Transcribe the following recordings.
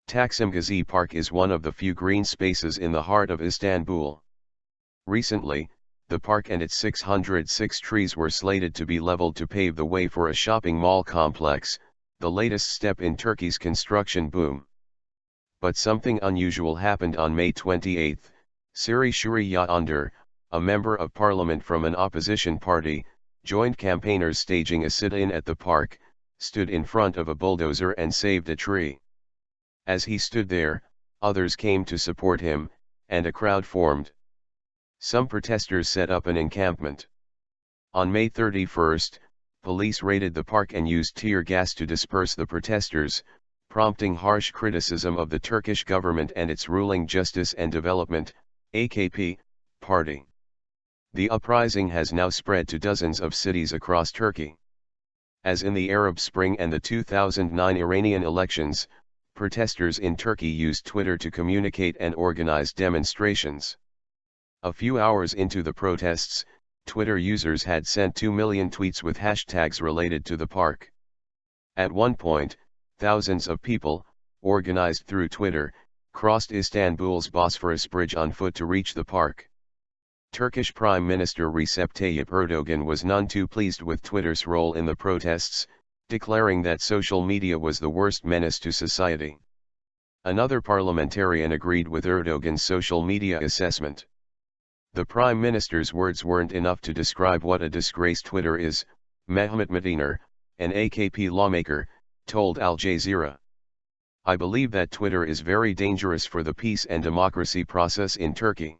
Taksim Gezi Park is one of the few green spaces in the heart of Istanbul. Recently, the park and its 606 trees were slated to be leveled to pave the way for a shopping mall complex, the latest step in Turkey's construction boom. But something unusual happened on May 28. Sirri Sureyya Onder, a member of parliament from an opposition party, joined campaigners staging a sit-in at the park, stood in front of a bulldozer and saved a tree. As he stood there, others came to support him, and a crowd formed. Some protesters set up an encampment. On May 31, police raided the park and used tear gas to disperse the protesters, prompting harsh criticism of the Turkish government and its ruling Justice and Development (AKP) party. The uprising has now spread to dozens of cities across Turkey. As in the Arab Spring and the 2009 Iranian elections, protesters in Turkey used Twitter to communicate and organize demonstrations. A few hours into the protests, Twitter users had sent 2 million tweets with hashtags related to the park. At one point, thousands of people, organized through Twitter, crossed Istanbul's Bosphorus Bridge on foot to reach the park. Turkish Prime Minister Recep Tayyip Erdogan was none too pleased with Twitter's role in the protests, declaring that social media was the worst menace to society. Another parliamentarian agreed with Erdogan's social media assessment. The Prime Minister's words weren't enough to describe what a disgrace Twitter is, Mehmet Mediner, an AKP lawmaker, told Al Jazeera. I believe that Twitter is very dangerous for the peace and democracy process in Turkey.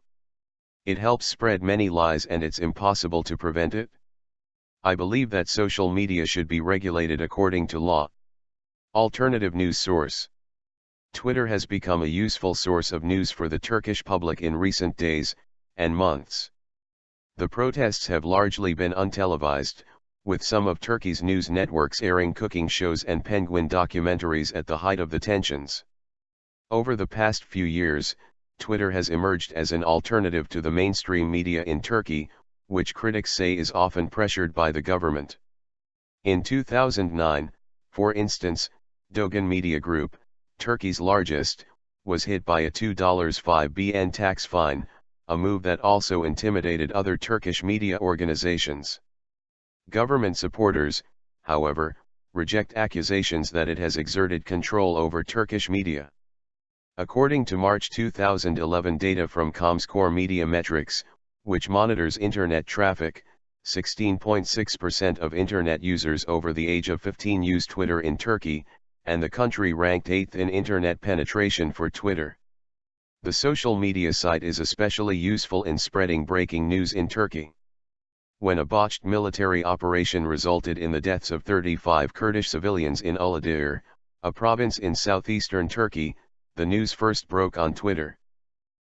It helps spread many lies and it's impossible to prevent it. I believe that social media should be regulated according to law. Alternative news source. Twitter has become a useful source of news for the Turkish public in recent days and months. The protests have largely been untelevised, with some of Turkey's news networks airing cooking shows and penguin documentaries at the height of the tensions. Over the past few years, Twitter has emerged as an alternative to the mainstream media in Turkey, which critics say is often pressured by the government. In 2009, for instance, Dogan Media Group, Turkey's largest, was hit by a $2.5 billion tax fine, a move that also intimidated other Turkish media organizations. Government supporters, however, reject accusations that it has exerted control over Turkish media. According to March 2011 data from Comscore Media Metrics, which monitors internet traffic, 16.6% of internet users over the age of 15 use Twitter in Turkey, and the country ranked 8th in internet penetration for Twitter. The social media site is especially useful in spreading breaking news in Turkey. When a botched military operation resulted in the deaths of 35 Kurdish civilians in Uladıer, a province in southeastern Turkey, the news first broke on Twitter.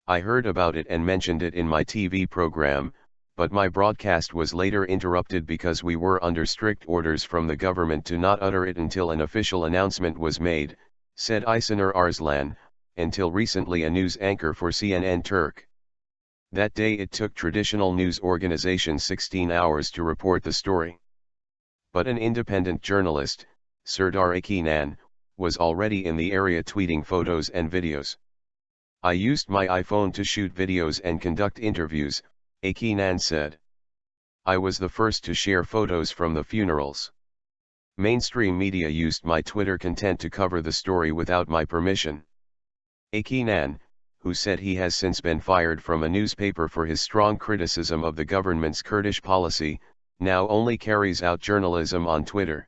I heard about it and mentioned it in my TV program, but my broadcast was later interrupted because we were under strict orders from the government to not utter it until an official announcement was made, said Aysenur Arslan, until recently a news anchor for CNN Turk. That day it took traditional news organizations 16 hours to report the story. But an independent journalist, Serdar Akinan, was already in the area tweeting photos and videos. I used my iPhone to shoot videos and conduct interviews, Akinan said. I was the first to share photos from the funerals. Mainstream media used my Twitter content to cover the story without my permission. Akinan, who said he has since been fired from a newspaper for his strong criticism of the government's Kurdish policy, now only carries out journalism on Twitter.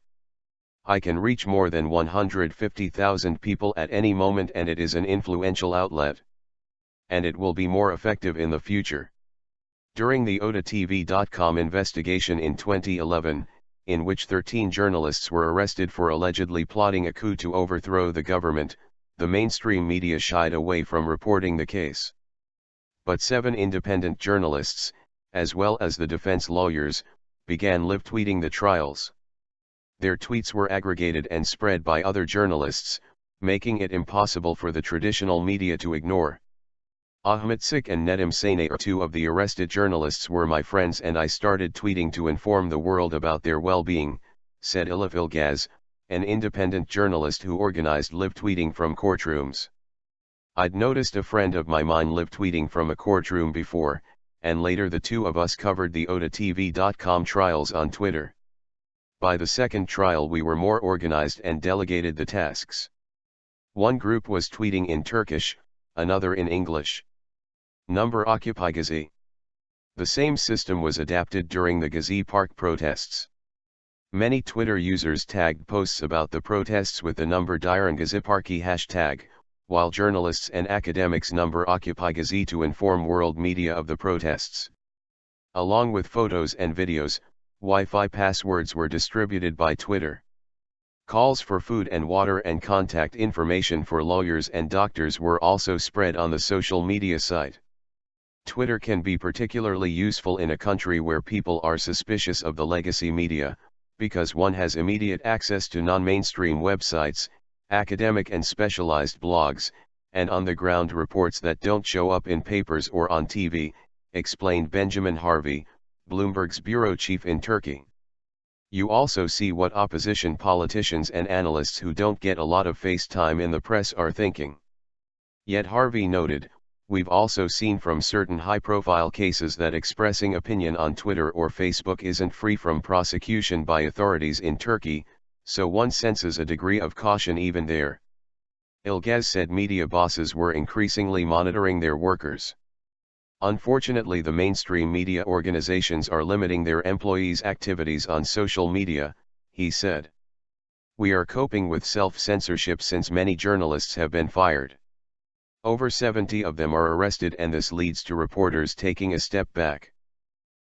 I can reach more than 150,000 people at any moment and it is an influential outlet. And it will be more effective in the future. During the OtaTV.com investigation in 2011, in which 13 journalists were arrested for allegedly plotting a coup to overthrow the government, the mainstream media shied away from reporting the case. But 7 independent journalists, as well as the defense lawyers, began live tweeting the trials. Their tweets were aggregated and spread by other journalists, making it impossible for the traditional media to ignore. Ahmet Sik and Nedim Sane, 2 of the arrested journalists, were my friends and I started tweeting to inform the world about their well-being, said Elif Ilgaz, an independent journalist who organized live tweeting from courtrooms. I'd noticed a friend of mine live tweeting from a courtroom before, and later the two of us covered the OTATV.com trials on Twitter. By the second trial we were more organized and delegated the tasks. One group was tweeting in Turkish, another in English. Number Occupy Gezi. The same system was adapted during the Gezi Park protests. Many Twitter users tagged posts about the protests with the number Diren Gezi Parki hashtag, while journalists and academics number Occupy Gezi to inform world media of the protests. Along with photos and videos, Wi-Fi passwords were distributed by Twitter. Calls for food and water and contact information for lawyers and doctors were also spread on the social media site. Twitter can be particularly useful in a country where people are suspicious of the legacy media, because one has immediate access to non-mainstream websites, academic and specialized blogs, and on-the-ground reports that don't show up in papers or on TV, explained Benjamin Harvey, Bloomberg's bureau chief in Turkey. You also see what opposition politicians and analysts who don't get a lot of face time in the press are thinking. Yet Harvey noted, we've also seen from certain high-profile cases that expressing opinion on Twitter or Facebook isn't free from prosecution by authorities in Turkey, so one senses a degree of caution even there. Ilgaz said media bosses were increasingly monitoring their workers. Unfortunately, the mainstream media organizations are limiting their employees' activities on social media, he said. We are coping with self-censorship since many journalists have been fired. Over 70 of them are arrested, and this leads to reporters taking a step back.